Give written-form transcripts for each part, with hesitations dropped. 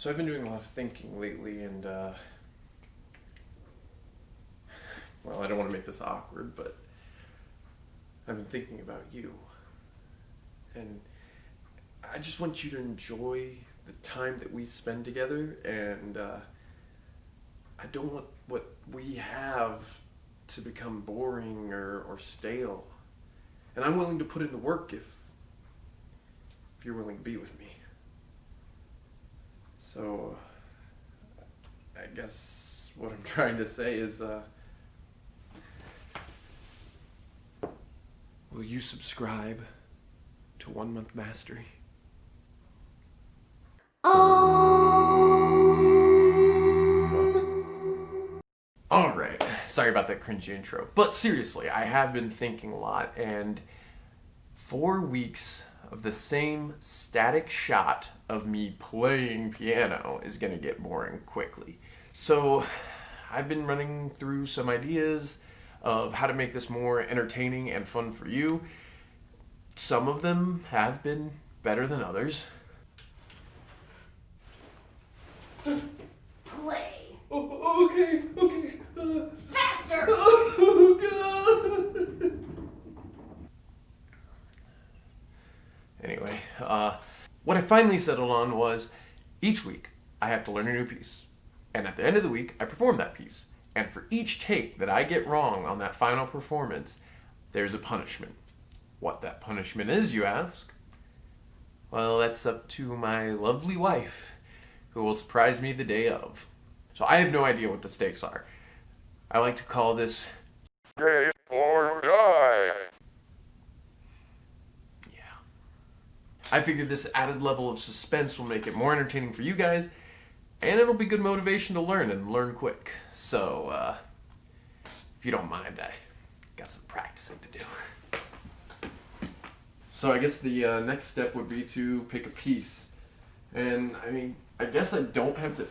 So I've been doing a lot of thinking lately, and well, I don't want to make this awkward, but I've been thinking about you. And I just want you to enjoy the time that we spend together, and I don't want what we have to become boring or stale. And I'm willing to put in the work if you're willing to be with me. So, I guess what I'm trying to say is, will you subscribe to 1 Month Mastery? Alright, sorry about that cringy intro. But seriously, I have been thinking a lot, and 4 weeks of the same static shot of me playing piano is gonna get boring quickly. So I've been running through some ideas of how to make this more entertaining and fun for you. Some of them have been better than others. Play. Oh, okay. Faster! Oh, God. Anyway, what I finally settled on was each week I have to learn a new piece. And at the end of the week, I perform that piece. And for each take that I get wrong on that final performance, there's a punishment. What that punishment is, you ask? Well, that's up to my lovely wife, who will surprise me the day of. So I have no idea what the stakes are. I like to call this Gay or die. Yeah. I figured this added level of suspense will make it more entertaining for you guys, and it'll be good motivation to learn and learn quick. So, if you don't mind, I got some practicing to do. So I guess the next step would be to pick a piece. And, I mean, I guess I don't have to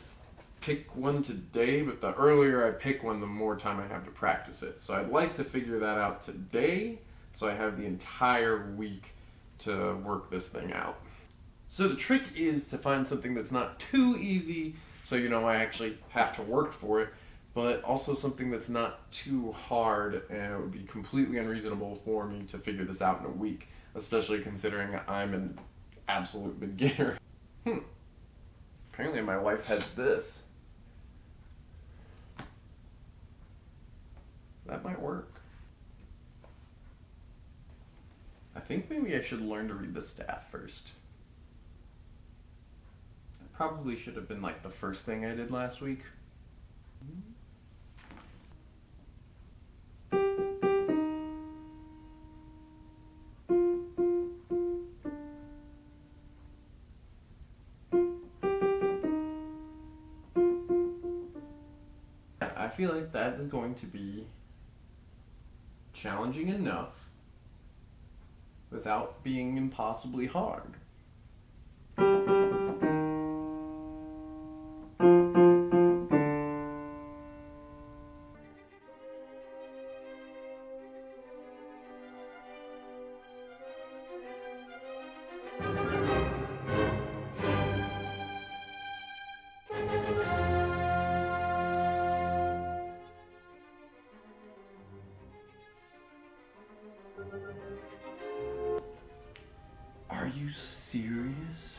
pick one today, but the earlier I pick one, the more time I have to practice it. So I'd like to figure that out today, so I have the entire week to work this thing out. So the trick is to find something that's not too easy, so I actually have to work for it, but also something that's not too hard, and it would be completely unreasonable for me to figure this out in a week, especially considering I'm an absolute beginner. Apparently my wife has this. That might work. I think maybe I should learn to read the staff first. That probably should have been like the first thing I did last week. I feel like that is going to be challenging enough without being impossibly hard. Are you serious?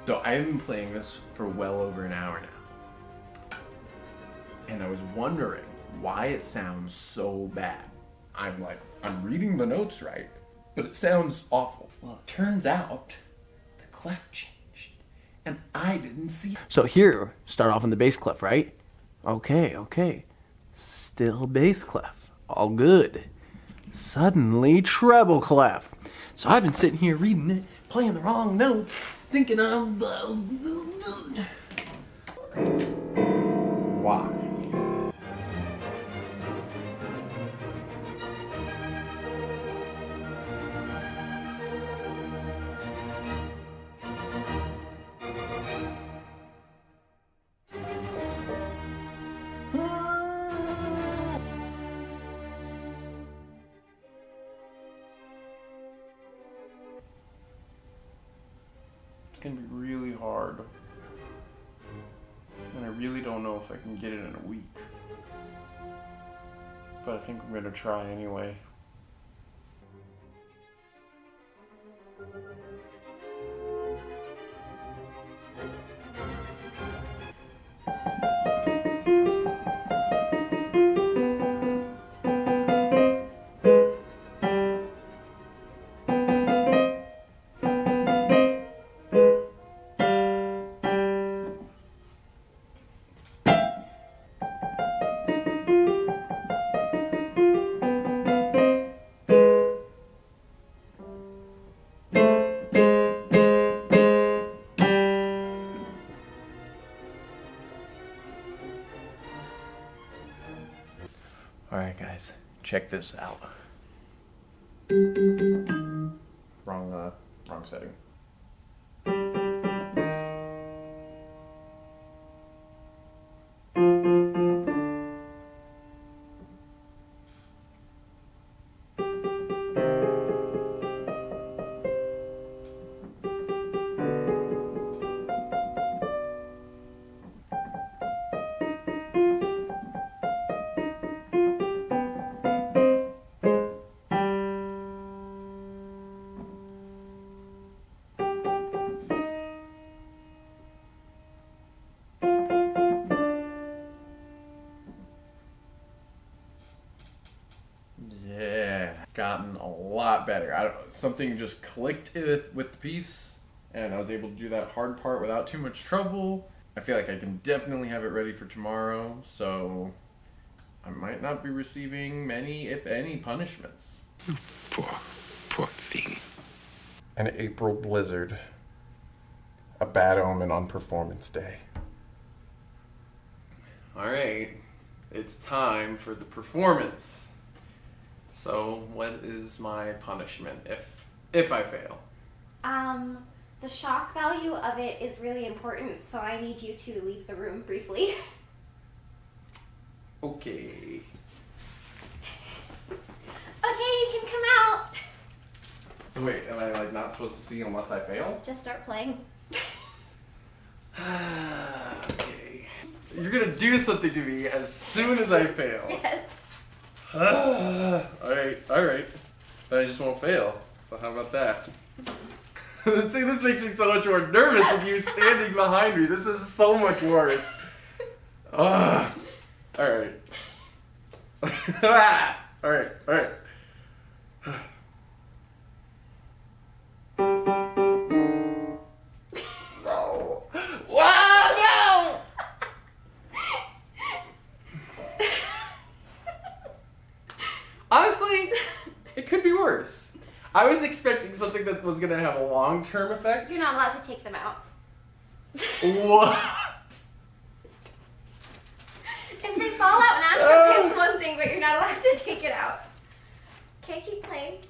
So I've been playing this for well over an hour now. And I was wondering why it sounds so bad. I'm reading the notes right, but it sounds awful. Well, it turns out the clef changed, and I didn't see it. So here, start off in the bass clef, right? Okay. Still bass clef. All good. Suddenly treble clef. So I've been sitting here reading it, playing the wrong notes, thinking I'm... Why? It's gonna be really hard. And I really don't know if I can get it in a week. But I think I'm gonna try anyway. Alright guys, check this out. Wrong setting. Yeah, gotten a lot better. Something just clicked with the piece, and I was able to do that hard part without too much trouble. I feel like I can definitely have it ready for tomorrow, so I might not be receiving many, if any, punishments. Poor thing. An April blizzard. A bad omen on performance day. Alright, it's time for the performance. So, what is my punishment if I fail? The shock value of it is really important, so I need you to leave the room briefly. Okay. Okay, you can come out. So wait, am I like not supposed to see unless I fail? Just start playing. Okay. You're gonna do something to me as soon as I fail. Yes. Alright. Then I just won't fail. So how about that? See, this makes me so much more nervous with you standing behind me. This is so much worse. Alright. Alright. No. Wow, no! Honestly, it could be worse. I was expecting something that was going to have a long-term effect. You're not allowed to take them out. What? If they fall out naturally, it's one thing, but you're not allowed to take it out. Okay, keep playing.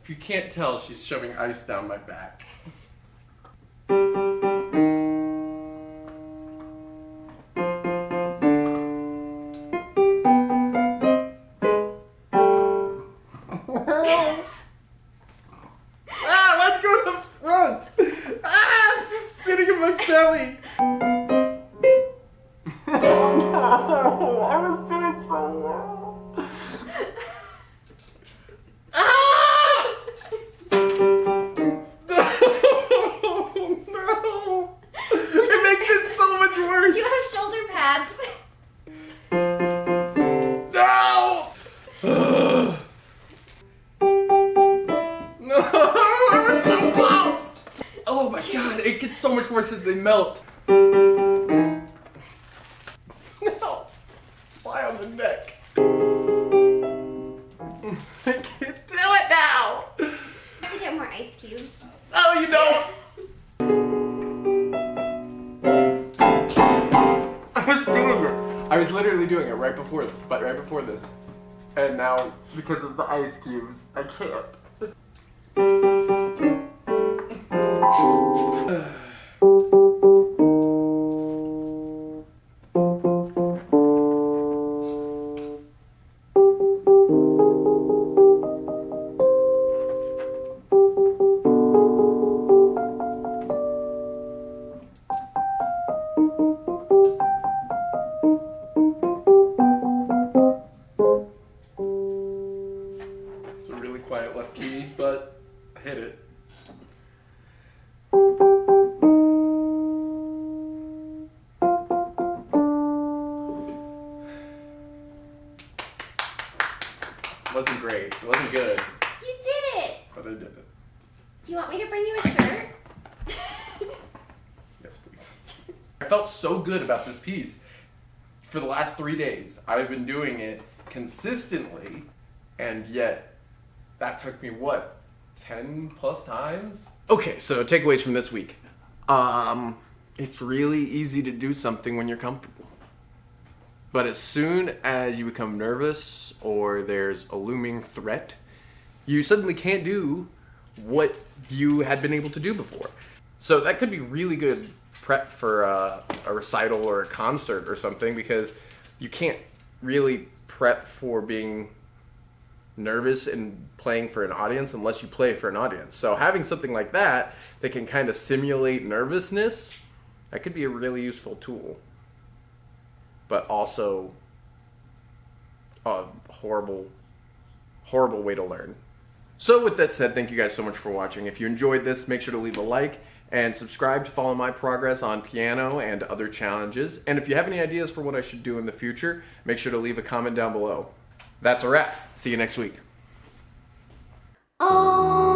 If you can't tell, she's shoving ice down my back. Let's go to the front! It's just sitting in my belly! Oh no! I was doing so well. No! It makes it so much worse! You have shoulder pads. No! No! I was so close! Oh my god, it gets so much worse as they melt. No! Fly on the neck. I can't do it now! I have to get more ice cubes. Oh, you don't! I was doing it. I was literally doing it right before this. And now, because of the ice cubes, I can't. felt so good about this piece for the last 3 days. I've been doing it consistently, and yet that took me, 10 plus times? Okay, so takeaways from this week. It's really easy to do something when you're comfortable. But as soon as you become nervous or there's a looming threat, you suddenly can't do what you had been able to do before. So that could be really good prep for a recital or a concert or something, because you can't really prep for being nervous and playing for an audience unless you play for an audience. So having something like that can kind of simulate nervousness, that could be a really useful tool. But also a horrible way to learn. So with that said, thank you guys so much for watching. If you enjoyed this, make sure to leave a like and subscribe to follow my progress on piano and other challenges. And if you have any ideas for what I should do in the future, make sure to leave a comment down below. That's a wrap. See you next week. Oh.